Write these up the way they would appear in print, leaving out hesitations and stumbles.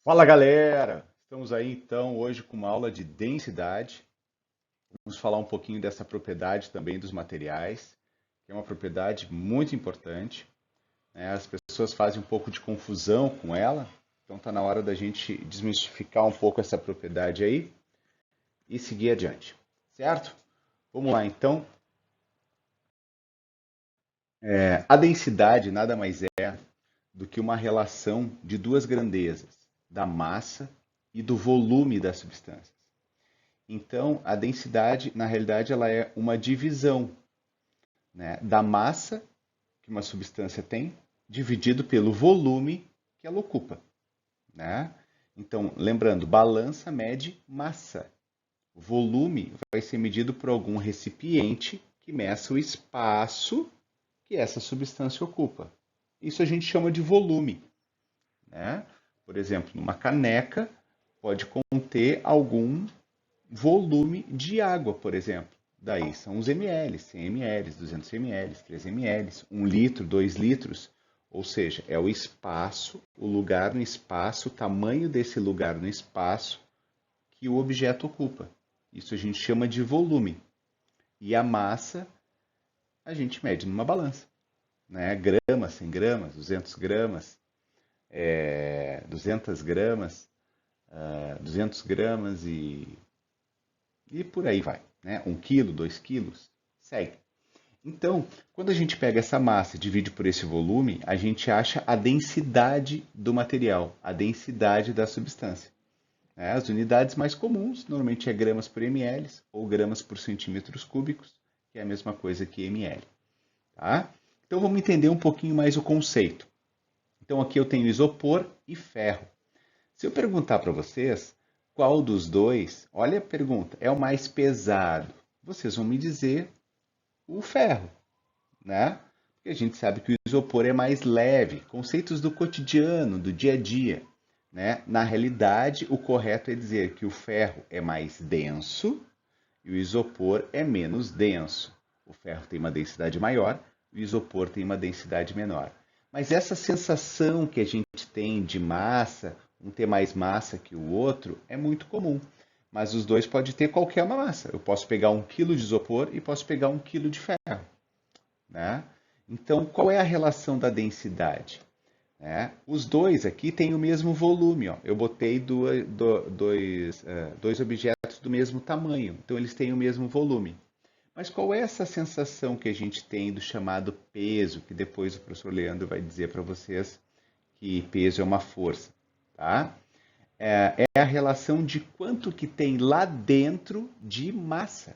Fala galera! Estamos aí então hoje com uma aula de densidade. Vamos falar um pouquinho dessa propriedade também dos materiais, que é uma propriedade muito importante, né? As pessoas fazem um pouco de confusão com ela, então está na hora da gente desmistificar um pouco essa propriedade aí e seguir adiante, certo? Vamos lá então. A densidade nada mais é do que uma relação de duas grandezas, da massa e do volume da substância. Então, a densidade, na realidade, ela é uma divisão, né, da massa que uma substância tem, dividido pelo volume que ela ocupa, né? Então, lembrando, balança mede massa. O volume vai ser medido por algum recipiente que meça o espaço que essa substância ocupa. Isso a gente chama de volume, né? Por exemplo, numa caneca pode conter algum volume de água, por exemplo. Daí são os ml, 100 ml, 200 ml, 3 ml, 1 litro, 2 litros. Ou seja, é o espaço, o lugar no espaço, o tamanho desse lugar no espaço que o objeto ocupa. Isso a gente chama de volume. E a massa a gente mede numa balança, né? Gramas, 100 gramas, 200 gramas, 200 gramas, 200 gramas e por aí vai, né? 1 quilo, 2 quilos, segue. Então, quando a gente pega essa massa e divide por esse volume, a gente acha a densidade do material, a densidade da substância, né? As unidades mais comuns, normalmente é gramas por ml ou gramas por centímetros cúbicos, que é a mesma coisa que ml. Tá? Então, vamos entender um pouquinho mais o conceito. Então, aqui eu tenho isopor e ferro. Se eu perguntar para vocês qual dos dois, olha a pergunta, é o mais pesado? Vocês vão me dizer o ferro, né? Porque a gente sabe que o isopor é mais leve, conceitos do cotidiano, do dia a dia, né? Na realidade, o correto é dizer que o ferro é mais denso e o isopor é menos denso. O ferro tem uma densidade maior, o isopor tem uma densidade menor. Mas essa sensação que a gente tem de massa, um ter mais massa que o outro, é muito comum. Mas os dois podem ter qualquer uma massa. Eu posso pegar 1 quilo de isopor e posso pegar 1 quilo de ferro, né? Então, qual é a relação da densidade? Os dois aqui têm o mesmo volume. Ó. Eu botei dois objetos do mesmo tamanho, então eles têm o mesmo volume. Mas qual é essa sensação que a gente tem do chamado peso, que depois o professor Leandro vai dizer para vocês que peso é uma força, tá? É a relação de quanto que tem lá dentro de massa,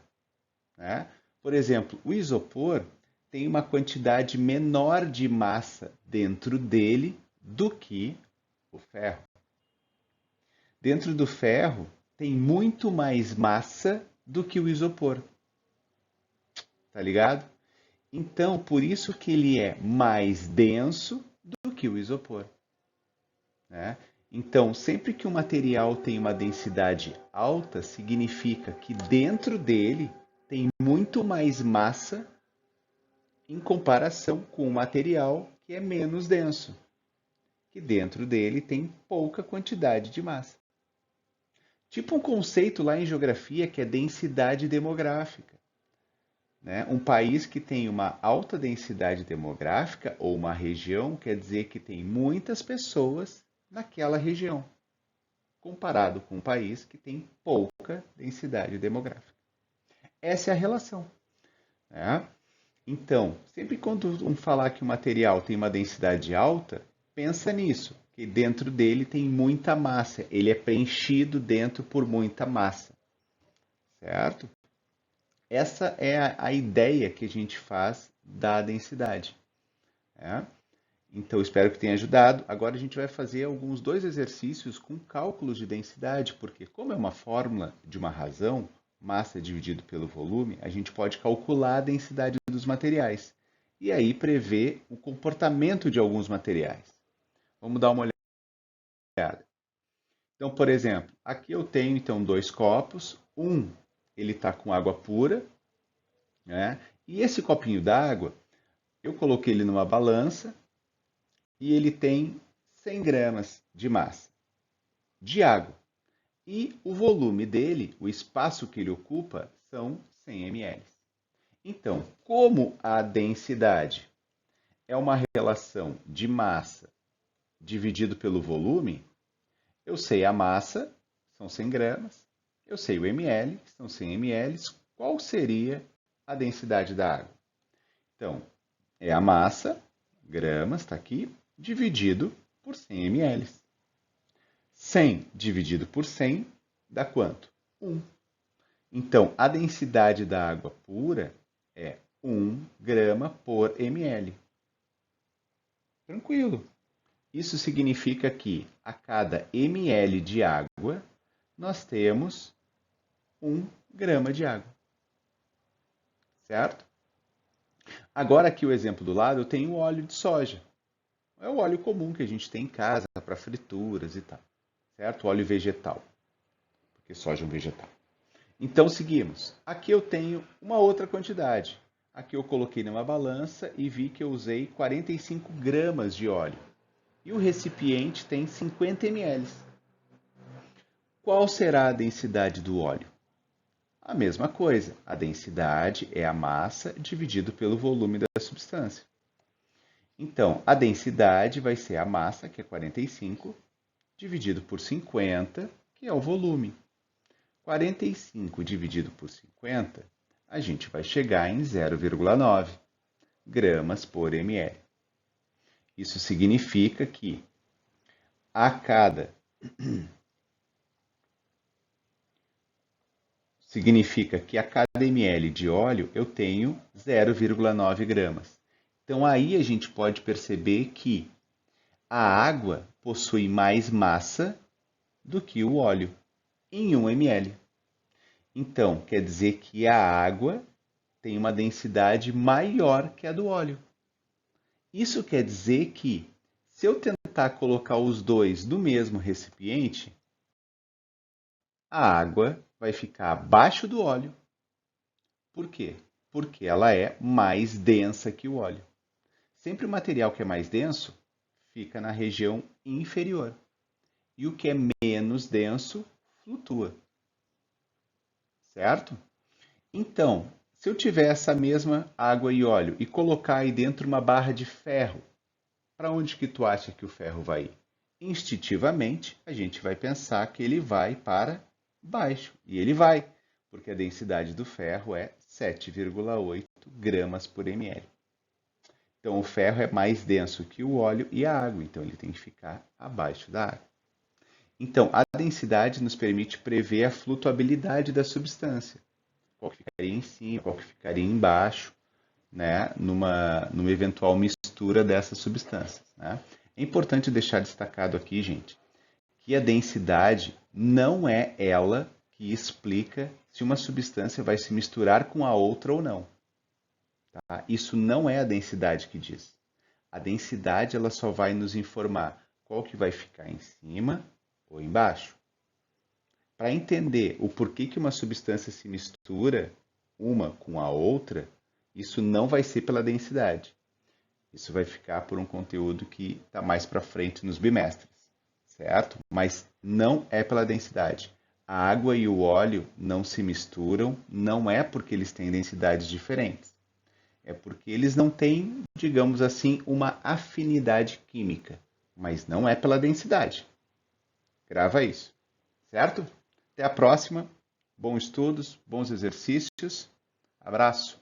né? Por exemplo, o isopor tem uma quantidade menor de massa dentro dele do que o ferro. Dentro do ferro tem muito mais massa do que o isopor, tá ligado? Então, por isso que ele é mais denso do que o isopor, né? Então, sempre que um material tem uma densidade alta, significa que dentro dele tem muito mais massa em comparação com o material que é menos denso, que dentro dele tem pouca quantidade de massa. Tipo um conceito lá em geografia que é densidade demográfica, né? Um país que tem uma alta densidade demográfica ou uma região quer dizer que tem muitas pessoas naquela região, comparado com um país que tem pouca densidade demográfica. Essa é a relação, né? Então, sempre quando falar que o material tem uma densidade alta, pensa nisso, que dentro dele tem muita massa, ele é preenchido dentro por muita massa, certo? Essa é a ideia que a gente faz da densidade, né? Então, espero que tenha ajudado. Agora a gente vai fazer alguns dois exercícios com cálculos de densidade, porque como é uma fórmula de uma razão, massa dividido pelo volume, a gente pode calcular a densidade dos materiais e aí prever o comportamento de alguns materiais. Vamos dar uma olhada. Então, por exemplo, aqui eu tenho então dois copos. Ele está com água pura, né? E esse copinho d'água, eu coloquei ele numa balança e ele tem 100 gramas de massa. de água. E o volume dele, o espaço que ele ocupa, são 100 ml. Então, como a densidade é uma relação de massa dividido pelo volume, eu sei a massa, são 100 gramas, eu sei o ml, são 100 ml, qual seria a densidade da água? Então, é a massa, gramas, está aqui, dividido por 100 ml. 100 dividido por 100 dá quanto? 1. Então, a densidade da água pura é 1 grama por ml. Tranquilo. Isso significa que a cada ml de água, nós temos 1 grama de água. Certo? Agora, aqui o exemplo do lado, eu tenho óleo de soja. É o óleo comum que a gente tem em casa para frituras e tal. Certo? Óleo vegetal. Porque soja é um vegetal. Então, seguimos. Aqui eu tenho uma outra quantidade. Aqui eu coloquei numa balança e vi que eu usei 45 gramas de óleo. E o recipiente tem 50 ml. Qual será a densidade do óleo? A mesma coisa. A densidade é a massa dividido pelo volume da substância. Então, a densidade vai ser a massa, que é 45, dividido por 50, que é o volume. 45 dividido por 50, a gente vai chegar em 0,9 gramas por ml. Isso significa que a cada ml de óleo eu tenho 0,9 gramas. Então aí a gente pode perceber que a água possui mais massa do que o óleo em 1 ml. Então, quer dizer que a água tem uma densidade maior que a do óleo. Isso quer dizer que, se eu tentar colocar os dois no mesmo recipiente, a água vai ficar abaixo do óleo. Por quê? Porque ela é mais densa que o óleo. Sempre o material que é mais denso fica na região inferior. E o que é menos denso flutua. Certo? Então, se eu tiver essa mesma água e óleo e colocar aí dentro uma barra de ferro, para onde que tu acha que o ferro vai ir? Instintivamente, a gente vai pensar que ele vai para baixo. E ele vai, porque a densidade do ferro é 7,8 gramas por ml. Então, o ferro é mais denso que o óleo e a água, então ele tem que ficar abaixo da água. Então, a densidade nos permite prever a flutuabilidade da substância. Qual que ficaria em cima, qual que ficaria embaixo, né, numa eventual mistura dessas substâncias. Né? É importante deixar destacado aqui, gente, que a densidade não é ela que explica se uma substância vai se misturar com a outra ou não. Tá? Isso não é a densidade que diz. A densidade ela só vai nos informar qual que vai ficar em cima ou embaixo. Para entender o porquê que uma substância se mistura uma com a outra, isso não vai ser pela densidade. Isso vai ficar por um conteúdo que está mais para frente nos bimestres, certo? Mas não é pela densidade. A água e o óleo não se misturam, não é porque eles têm densidades diferentes. É porque eles não têm, digamos assim, uma afinidade química, mas não é pela densidade. Grava isso, certo? Até a próxima. Bons estudos, bons exercícios. Abraço.